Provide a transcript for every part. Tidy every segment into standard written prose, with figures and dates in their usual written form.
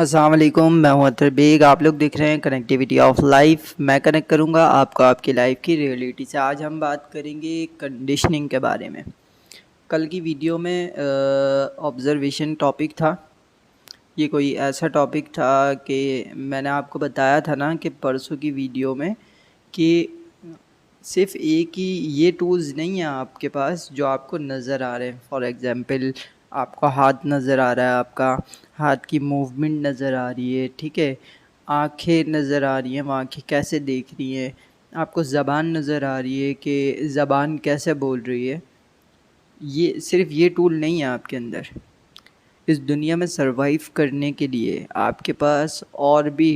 अस्सलाम वालेकुम, मैं हूं अतर बेग। आप लोग देख रहे हैं कनेक्टिविटी ऑफ लाइफ। मैं कनेक्ट करूंगा आपको आपकी लाइफ की रियलिटी से। आज हम बात करेंगे कंडीशनिंग के बारे में। कल की वीडियो में ऑब्जर्वेशन टॉपिक था। ये कोई ऐसा टॉपिक था कि मैंने आपको बताया था ना कि परसों की वीडियो में कि सिर्फ एक ही ये टूल्स नहीं है आपके पास जो आपको नज़र आ रहे हैं। फॉर एग्ज़ाम्पल, आपका हाथ नज़र आ रहा है, आपका हाथ की मूवमेंट नज़र आ रही है, ठीक है। आंखें नज़र आ रही हैं, वो आंखें कैसे देख रही हैं। आपको ज़बान नज़र आ रही है कि ज़बान कैसे बोल रही है। ये सिर्फ ये टूल नहीं है आपके अंदर। इस दुनिया में सरवाइव करने के लिए आपके पास और भी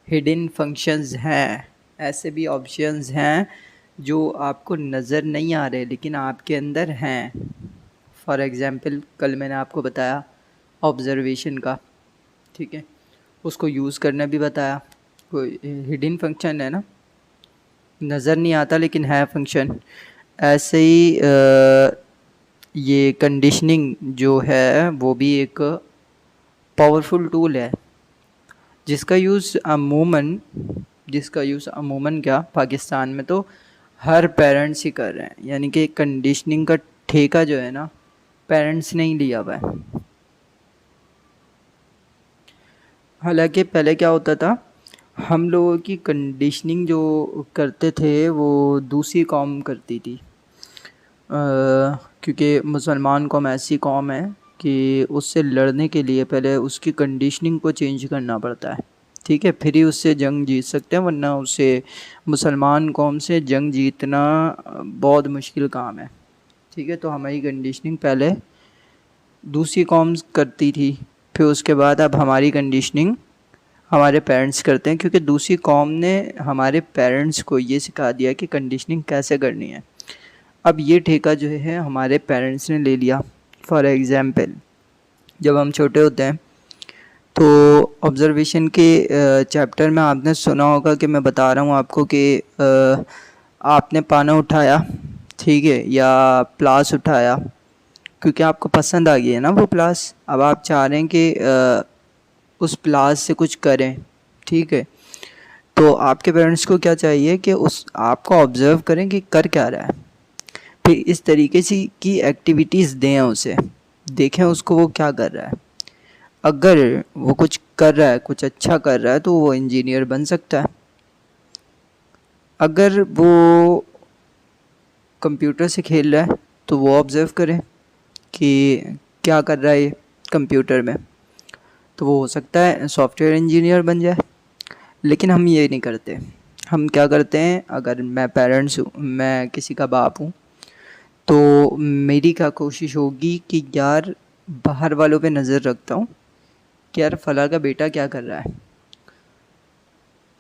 हिडन फंक्शंस हैं, ऐसे भी ऑप्शंस हैं जो आपको नज़र नहीं आ रहे लेकिन आपके अंदर हैं। फॉर एग्ज़ाम्पल, कल मैंने आपको बताया ऑब्ज़र्वेशन का, ठीक है। उसको यूज़ करना भी बताया। कोई हिडन फंक्शन है ना, नज़र नहीं आता लेकिन है फंक्शन। ऐसे ही ये कंडीशनिंग जो है वो भी एक पावरफुल टूल है जिसका यूज़ अमूमन क्या पाकिस्तान में तो हर पेरेंट्स ही कर रहे हैं। यानी कि कंडीशनिंग का ठेका जो है ना, पेरेंट्स ने ही लिया हुआ है। हालांकि पहले क्या होता था, हम लोगों की कंडीशनिंग जो करते थे वो दूसरी कौम करती थी। क्योंकि मुसलमान कौम ऐसी कौम है कि उससे लड़ने के लिए पहले उसकी कंडीशनिंग को चेंज करना पड़ता है, ठीक है। फिर ही उससे जंग जीत सकते हैं, वरना उससे मुसलमान कौम से जंग जीतना बहुत मुश्किल काम है, ठीक है। तो हमारी कंडीशनिंग पहले दूसरी कौम करती थी, फिर उसके बाद अब हमारी कंडीशनिंग हमारे पेरेंट्स करते हैं, क्योंकि दूसरी कौम ने हमारे पेरेंट्स को ये सिखा दिया कि कंडीशनिंग कैसे करनी है। अब ये ठेका जो है हमारे पेरेंट्स ने ले लिया। फॉर एग्ज़ाम्पल, जब हम छोटे होते हैं तो ऑब्ज़र्वेशन के चैप्टर में आपने सुना होगा कि मैं बता रहा हूँ आपको कि आपने पाना उठाया, ठीक है, या प्लास उठाया, क्योंकि आपको पसंद आ गई है ना वो प्लास। अब आप चाह रहे हैं कि उस प्लास से कुछ करें, ठीक है। तो आपके पेरेंट्स को क्या चाहिए कि उस आपको ऑब्ज़र्व करें कि कर क्या रहा है, फिर इस तरीके से की एक्टिविटीज़ दें उसे, देखें उसको वो क्या कर रहा है। अगर वो कुछ कर रहा है, कुछ अच्छा कर रहा है, तो वो इंजीनियर बन सकता है। अगर वो कंप्यूटर से खेल रहा है तो वो ऑब्ज़र्व करें कि क्या कर रहा है ये कंप्यूटर में, तो वो हो सकता है सॉफ्टवेयर इंजीनियर बन जाए। लेकिन हम ये नहीं करते। हम क्या करते हैं, अगर मैं पेरेंट्स हूँ, मैं किसी का बाप हूँ, तो मेरी क्या कोशिश होगी कि यार बाहर वालों पे नज़र रखता हूँ कि यार फ़लाँ का बेटा क्या कर रहा है।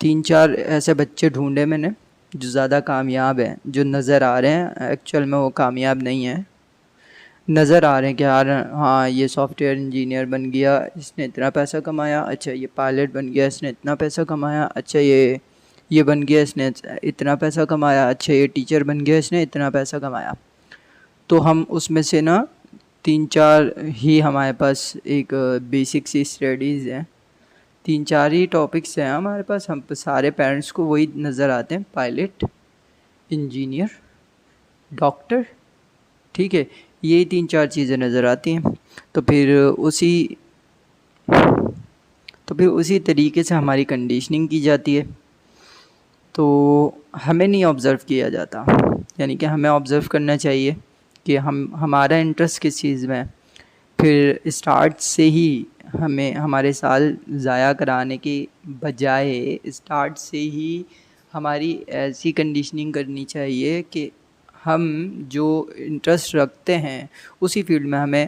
3-4 ऐसे बच्चे ढूंढे मैंने जो ज़्यादा कामयाब हैं, जो नज़र आ रहे हैं, एक्चुअल में वो कामयाब नहीं हैं, नज़र आ रहे हैं कि यार हाँ ये सॉफ्टवेयर इंजीनियर बन गया, इसने इतना पैसा कमाया, अच्छा ये पायलट बन गया, इसने इतना पैसा कमाया, अच्छा ये बन गया, इसने इतना पैसा कमाया, अच्छा ये टीचर बन गया, इसने इतना पैसा कमाया। तो हम उसमें से ना 3-4 ही हमारे पास एक बेसिक सी स्टडीज़ हैं, 3-4 ही टॉपिक्स हैं हमारे पास। हम सारे पेरेंट्स को वही नज़र आते हैं, पायलट, इंजीनियर, डॉक्टर, ठीक है। ये 3-4 चीज़ें नज़र आती हैं। तो फिर उसी तरीके से हमारी कंडीशनिंग की जाती है। तो हमें नहीं ऑब्ज़र्व किया जाता, यानी कि हमें ऑब्ज़र्व करना चाहिए कि हमारा इंटरेस्ट किस चीज़ में है। फिर स्टार्ट से ही हमें हमारे साल ज़ाया कराने के बजाय स्टार्ट से ही हमारी ऐसी कंडीशनिंग करनी चाहिए कि हम जो इंटरेस्ट रखते हैं उसी फील्ड में हमें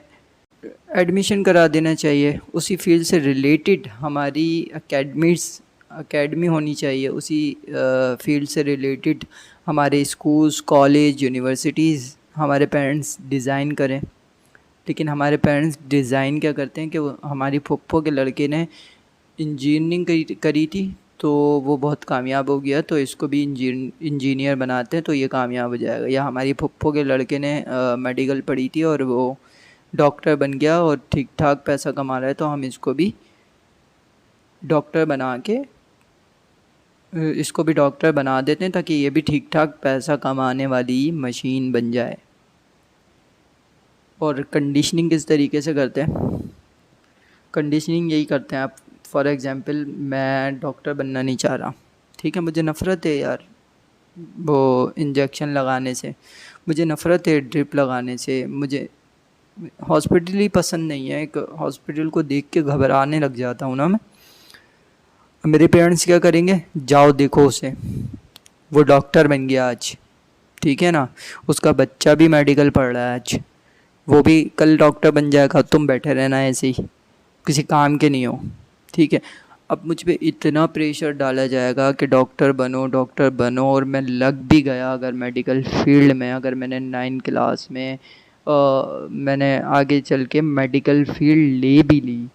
एडमिशन करा देना चाहिए। उसी फील्ड से रिलेटेड हमारी एकेडमी होनी चाहिए, उसी फील्ड से रिलेटेड हमारे स्कूल्स, कॉलेज, यूनिवर्सिटीज़ हमारे पेरेंट्स डिज़ाइन करें। लेकिन हमारे पेरेंट्स डिज़ाइन क्या करते हैं कि वो हमारी फूफो के लड़के ने इंजीनियरिंग करी थी तो वो बहुत कामयाब हो गया, तो इसको भी इंजीनियर बनाते हैं तो ये कामयाब हो जाएगा। या हमारी फूफो के लड़के ने मेडिकल पढ़ी थी और वो डॉक्टर बन गया और ठीक ठाक पैसा कमा रहा है, तो हम इसको भी डॉक्टर बना के इसको भी डॉक्टर बना देते हैं ताकि ये भी ठीक ठाक पैसा कमाने वाली मशीन बन जाए। और कंडीशनिंग किस तरीके से करते हैं? कंडीशनिंग यही करते हैं आप, फॉर एग्ज़ाम्पल मैं डॉक्टर बनना नहीं चाह रहा, ठीक है, मुझे नफ़रत है यार वो इंजेक्शन लगाने से, मुझे नफ़रत है ड्रिप लगाने से, मुझे हॉस्पिटल ही पसंद नहीं है, एक हॉस्पिटल को देख के घबराने लग जाता हूँ ना मैं। मेरे पेरेंट्स क्या करेंगे, जाओ देखो उसे, वो डॉक्टर बन गया आज, ठीक है ना, उसका बच्चा भी मेडिकल पढ़ रहा है आज, वो भी कल डॉक्टर बन जाएगा, तुम बैठे रहना ऐसे ही, किसी काम के नहीं हो, ठीक है। अब मुझ पे इतना प्रेशर डाला जाएगा कि डॉक्टर बनो डॉक्टर बनो, और मैं लग भी गया अगर मेडिकल फील्ड में, अगर मैंने 9 क्लास में मैंने आगे चल के मेडिकल फील्ड ले भी ली,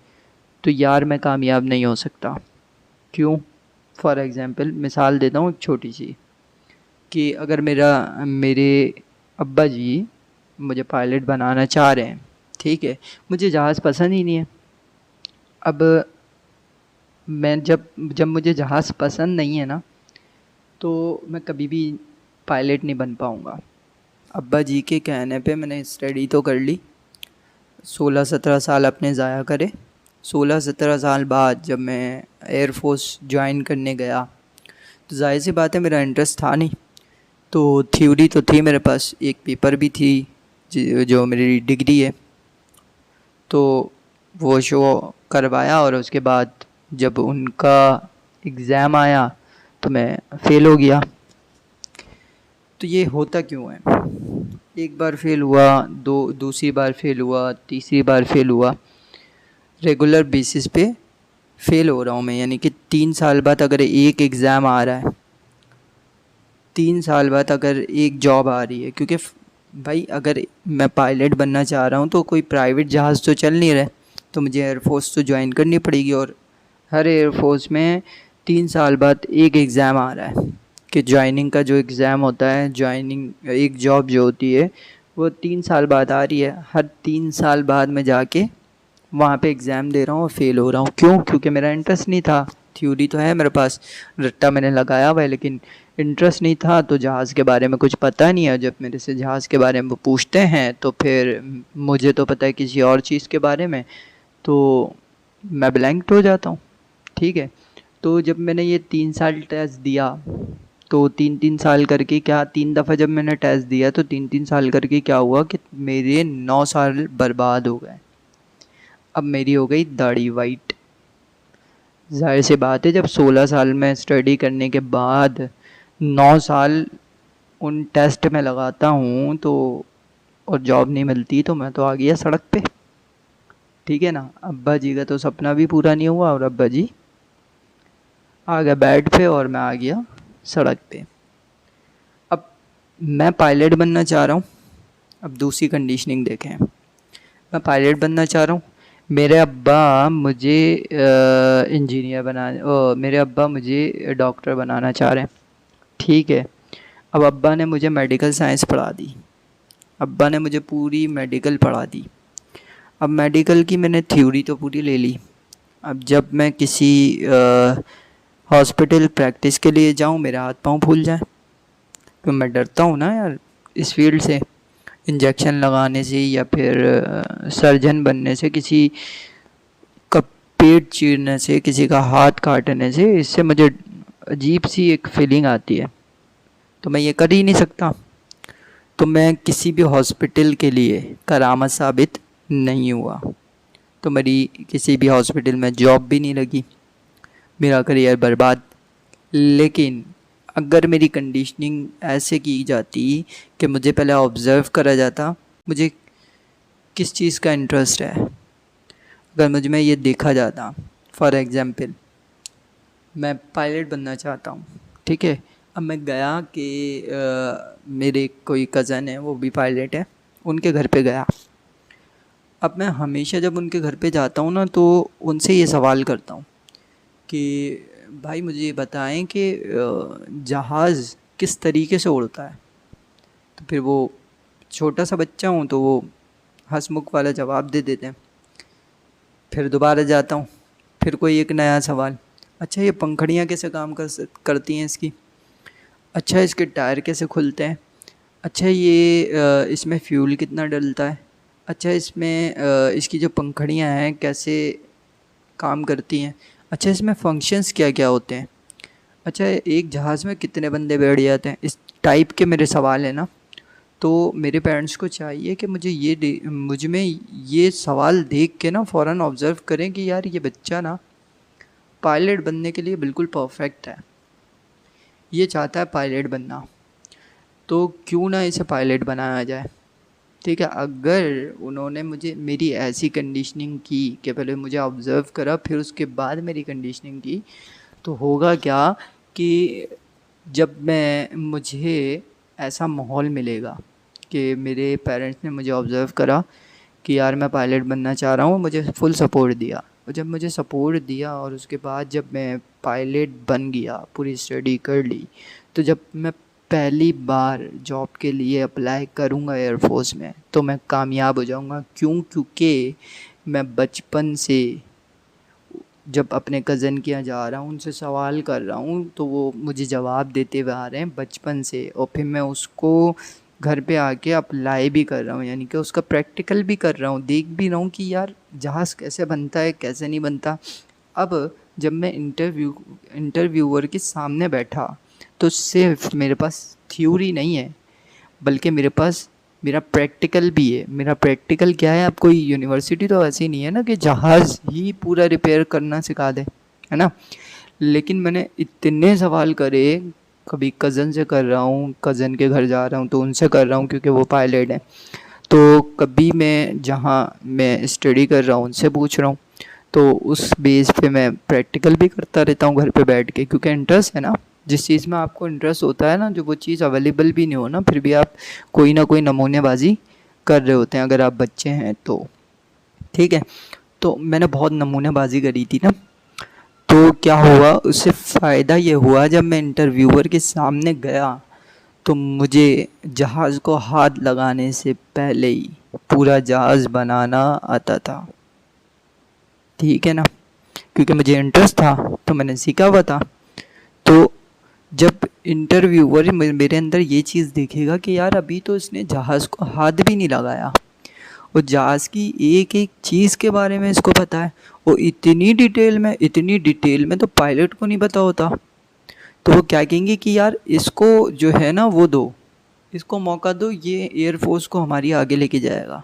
तो यार मैं कामयाब नहीं हो सकता। क्यों? फॉर एग्ज़ाम्पल मिसाल देता हूँ एक छोटी सी, कि अगर मेरे अब्बा जी मुझे पायलट बनाना चाह रहे हैं, ठीक है, मुझे जहाज़ पसंद ही नहीं है। अब मैं जब जब मुझे जहाज़ पसंद नहीं है ना, तो मैं कभी भी पायलट नहीं बन पाऊँगा। अब्बा जी के कहने पे मैंने स्टडी तो कर ली, 16-17 साल अपने ज़ाया करे। 16-17 साल बाद जब मैं एयरफोर्स ज्वाइन करने गया, तो जाहिर सी बात है मेरा इंटरेस्ट था नहीं, तो थ्योरी तो थी मेरे पास, एक पेपर भी थी जो मेरी डिग्री है, तो वो शो करवाया, और उसके बाद जब उनका एग्ज़ाम आया तो मैं फ़ेल हो गया। तो ये होता क्यों है? एक बार फ़ेल हुआ, दूसरी बार फ़ेल हुआ, तीसरी बार फ़ेल हुआ, रेगुलर बेसिस पे फ़ेल हो रहा हूँ मैं। यानी कि 3 साल बाद अगर एक एग्ज़ाम आ रहा है, 3 साल बाद अगर एक जॉब आ रही है, क्योंकि भाई अगर मैं पायलट बनना चाह रहा हूँ तो कोई प्राइवेट जहाज़ तो चल नहीं रहा, तो मुझे एयरफोर्स तो ज्वाइन करनी पड़ेगी, और हर एयरफोर्स में 3 साल बाद एक एग्ज़ाम आ रहा है कि ज्वाइनिंग का जो एग्ज़ाम होता है, ज्वाइनिंग एक जॉब जो होती है वो 3 साल बाद आ रही है। हर 3 साल बाद मैं जाके वहाँ पे एग्ज़ाम दे रहा हूँ और फ़ेल हो रहा हूँ। क्यों? क्योंकि मेरा इंटरेस्ट नहीं था। थ्योरी तो है मेरे पास, रट्टा मैंने लगाया हुआ है, लेकिन इंटरेस्ट नहीं था, तो जहाज़ के बारे में कुछ पता नहीं है। जब मेरे से जहाज़ के बारे में वो पूछते हैं तो फिर मुझे तो पता है किसी और चीज़ के बारे में, तो मैं ब्लैंक हो जाता हूँ, ठीक है। तो जब मैंने ये 3 साल टेस्ट दिया, तो 3-3 साल करके क्या, 3 दफ़ा जब मैंने टेस्ट दिया तो 3-3 साल करके क्या हुआ कि मेरे 9 साल बर्बाद हो गए। अब मेरी हो गई दाढ़ी वाइट। ज़ाहिर सी बात है, जब 16 साल में स्टडी करने के बाद 9 साल उन टेस्ट में लगाता हूँ तो और जॉब नहीं मिलती, तो मैं तो आ गया सड़क पे, ठीक है ना। अब्बा जी का तो सपना भी पूरा नहीं हुआ, और अब्बा जी आ गए बेड पे और मैं आ गया सड़क पे। अब मैं पायलट बनना चाह रहा हूँ। अब दूसरी कंडीशनिंग देखें, मैं पायलट बनना चाह रहा हूँ, मेरे अब्बा मुझे इंजीनियर मेरे अब्बा मुझे डॉक्टर बनाना चाह रहे हैं, ठीक है। अब अब्बा ने मुझे मेडिकल साइंस पढ़ा दी, अब्बा ने मुझे पूरी मेडिकल पढ़ा दी। अब मेडिकल की मैंने थ्योरी तो पूरी ले ली, अब जब मैं किसी हॉस्पिटल प्रैक्टिस के लिए जाऊँ मेरे हाथ पाँव फूल जाएं, तो मैं डरता हूँ ना यार इस फील्ड से, इंजेक्शन लगाने से या फिर सर्जन बनने से, किसी का पेट चीरने से, किसी का हाथ काटने से, इससे मुझे अजीब सी एक फीलिंग आती है, तो मैं ये कर ही नहीं सकता। तो मैं किसी भी हॉस्पिटल के लिए करामत साबित नहीं हुआ, तो मेरी किसी भी हॉस्पिटल में जॉब भी नहीं लगी, मेरा करियर बर्बाद। लेकिन अगर मेरी कंडीशनिंग ऐसे की जाती कि मुझे पहले ऑब्ज़र्व करा जाता, मुझे किस चीज़ का इंटरेस्ट है, अगर मुझ में ये देखा जाता, फॉर एग्ज़ाम्पल मैं पायलट बनना चाहता हूँ, ठीक है। अब मैं गया कि मेरे कोई कज़न है वो भी पायलट है, उनके घर पे गया। अब मैं हमेशा जब उनके घर पे जाता हूँ ना, तो उनसे ये सवाल करता हूँ कि भाई मुझे ये बताएं कि जहाज़ किस तरीके से उड़ता है। तो फिर वो छोटा सा बच्चा हूँ तो वो हंसमुख वाला जवाब दे देते हैं। फिर दोबारा जाता हूँ, फिर कोई एक नया सवाल, अच्छा ये पंखड़ियाँ कैसे काम करती हैं इसकी, अच्छा इसके टायर कैसे खुलते हैं, अच्छा ये इसमें फ्यूल कितना डलता है, अच्छा इसमें इसकी जो पंखड़ियाँ हैं कैसे काम करती हैं, अच्छा इसमें फंक्शंस क्या क्या होते हैं, अच्छा एक जहाज़ में कितने बंदे बैठ जाते हैं। इस टाइप के मेरे सवाल हैं ना। तो मेरे पेरेंट्स को चाहिए कि मुझ में ये सवाल देख के ना फ़ौरन ऑब्ज़र्व करें कि यार ये बच्चा ना पायलट बनने के लिए बिल्कुल परफेक्ट है, ये चाहता है पायलट बनना, तो क्यों ना इसे पायलट बनाया जाए। ठीक है, अगर उन्होंने मुझे मेरी ऐसी कंडीशनिंग की कि पहले मुझे ऑब्ज़र्व करा फिर उसके बाद मेरी कंडीशनिंग की, तो होगा क्या कि जब मुझे ऐसा माहौल मिलेगा कि मेरे पेरेंट्स ने मुझे ऑब्ज़र्व करा कि यार मैं पायलट बनना चाह रहा हूँ, मुझे फुल सपोर्ट दिया, और जब मुझे सपोर्ट दिया और उसके बाद जब मैं पायलट बन गया, पूरी स्टडी कर ली, तो जब मैं पहली बार जॉब के लिए अप्लाई करूँगा एयरफोर्स में तो मैं कामयाब हो जाऊँगा। क्यों? क्योंकि मैं बचपन से जब अपने कज़न के यहाँ जा रहा हूँ, उनसे सवाल कर रहा हूँ, तो वो मुझे जवाब देते हुए आ रहे हैं बचपन से, और फिर मैं उसको घर पे आके अप्लाई भी कर रहा हूँ, यानी कि उसका प्रैक्टिकल भी कर रहा हूँ, देख भी रहा हूँ कि यार जहाज़ कैसे बनता है कैसे नहीं बनता। अब जब मैं इंटरव्यूअर के सामने बैठा तो सिर्फ मेरे पास थ्योरी नहीं है, बल्कि मेरे पास मेरा प्रैक्टिकल भी है। मेरा प्रैक्टिकल क्या है, अब कोई यूनिवर्सिटी तो ऐसी नहीं है ना कि जहाज़ ही पूरा रिपेयर करना सिखा दे, है ना। लेकिन मैंने इतने सवाल करे, कभी कज़न से कर रहा हूँ, कज़न के घर जा रहा हूँ तो उनसे कर रहा हूँ क्योंकि वो पायलट हैं, तो कभी मैं जहाँ मैं स्टडी कर रहा हूँ उनसे पूछ रहा हूँ, तो उस बेस पे मैं प्रैक्टिकल भी करता रहता हूँ घर पे बैठ के, क्योंकि इंटरेस्ट है ना। जिस चीज़ में आपको इंटरेस्ट होता है ना, जो वो चीज़ अवेलेबल भी नहीं हो ना, फिर भी आप कोई ना कोई नमूनेबाजी कर रहे होते हैं अगर आप बच्चे हैं तो। ठीक है, तो मैंने बहुत नमूनेबाजी करी थी ना, तो क्या हुआ उससे फ़ायदा ये हुआ, जब मैं इंटरव्यूअर के सामने गया तो मुझे जहाज़ को हाथ लगाने से पहले ही पूरा जहाज़ बनाना आता था। ठीक है ना, क्योंकि मुझे इंटरेस्ट था तो मैंने सीखा हुआ था। तो जब इंटरव्यूअर मेरे अंदर ये चीज़ देखेगा कि यार अभी तो इसने जहाज़ को हाथ भी नहीं लगाया और जहाज़ की एक एक चीज़ के बारे में इसको पता है, वो इतनी डिटेल में तो पायलट को नहीं पता होता, तो वो क्या कहेंगे कि यार इसको जो है ना वो दो, इसको मौका दो, ये एयरफोर्स को हमारी आगे लेके जाएगा।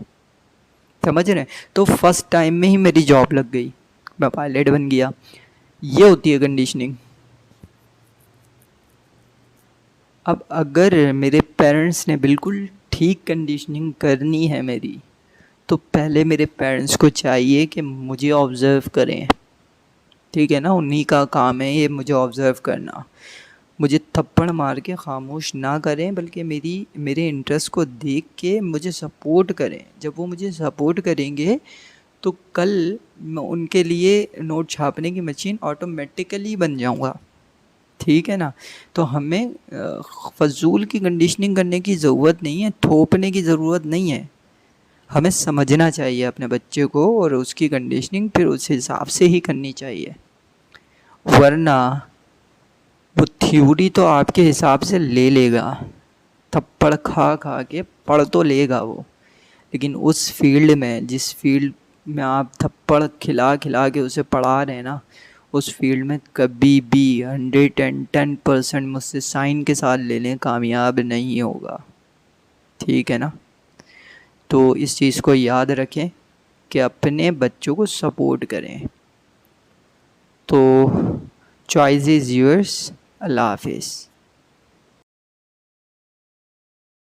समझ रहे हैं? तो फर्स्ट टाइम में ही मेरी जॉब लग गई, मैं पायलट बन गया। ये होती है कंडीशनिंग। अब अगर मेरे पेरेंट्स ने बिल्कुल ठीक कंडीशनिंग करनी है मेरी, तो पहले मेरे पेरेंट्स को चाहिए कि मुझे ऑब्ज़र्व करें। ठीक है ना, उन्हीं का काम है ये मुझे ऑब्ज़र्व करना। मुझे थप्पड़ मार के ख़ामोश ना करें, बल्कि मेरे इंटरेस्ट को देख के मुझे सपोर्ट करें। जब वो मुझे सपोर्ट करेंगे तो कल मैं उनके लिए नोट छापने की मशीन ऑटोमेटिकली बन जाऊंगा। ठीक है ना, तो हमें फ़जूल की कंडीशनिंग करने की ज़रूरत नहीं है, थोपने की ज़रूरत नहीं है। हमें समझना चाहिए अपने बच्चे को और उसकी कंडीशनिंग फिर उस हिसाब से ही करनी चाहिए, वरना वो थ्योरी तो आपके हिसाब से ले लेगा, थप्पड़ खा खा के पढ़ तो लेगा वो, लेकिन उस फील्ड में जिस फील्ड में आप थप्पड़ खिला खिला के उसे पढ़ा रहे हैं ना, उस फील्ड में कभी भी 110% मुझसे साइन के साथ ले लें कामयाब नहीं होगा। ठीक है ना, तो इस चीज़ को याद रखें कि अपने बच्चों को सपोर्ट करें। तो चॉइस इज़ योर्स। अल्लाह हाफिज़।